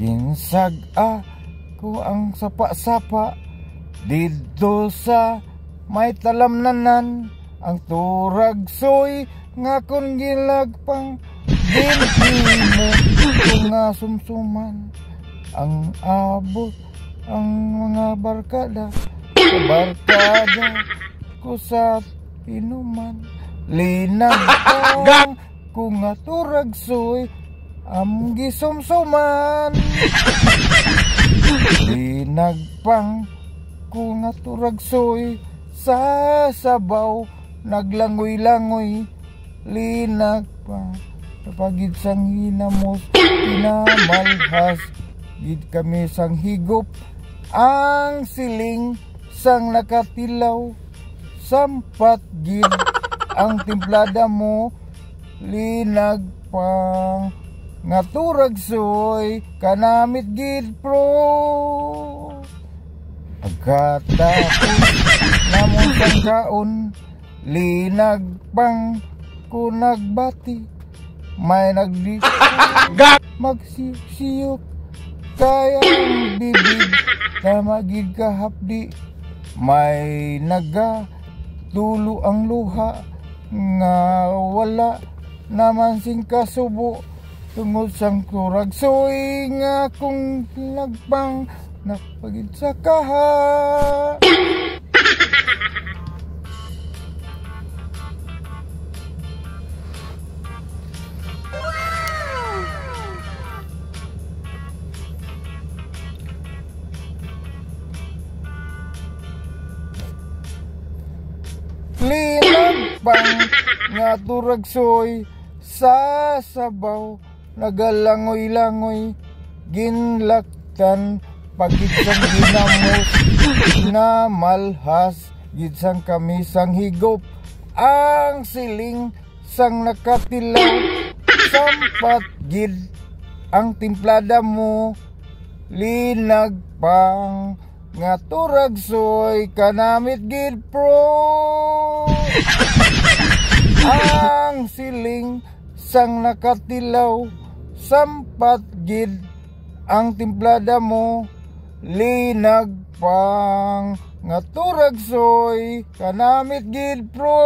Ginsag-a ko ang sapa-sapa didto sa may talamnanan. Ang turag soy nga kon gilagpang dinhi mo nga sumsuman. Ang abot ang mga barkada ko sa inuman. Linag ko nga turag soy am gisumsuman. Linagpang ko nga turag soy sa sabaw naglangoy-langoy. Linagpang kapagid sang hinamos pinamalhas gid kami sang higop. Ang siling sang nakatilaw sampat gid ang timplada mo. Linagpang nga turag soy kanamit gid pro. Pagkatapos namon sang kaon linagpang ko nagbati. May magsisiyok kaya ang bibig na magig kahapdi. May tulo ang luha nga wala naman sing kasubo tungod sang turag soy nga kung nagpang napagid sa kaha. Linagpang nga turag soy sa sabaw nagalangoy-langoy. Ginlaktan pagid sang ginamos na malhas gid sang kamisang higop. Ang siling sang nakatilaw sampat gid ang timplada mo. Linagpang nga turag soy kanamit gid pro. Ang siling sang nakatilaw sampat gid ang timplada mo. Linagpang nga turag soy kanamit gid pro.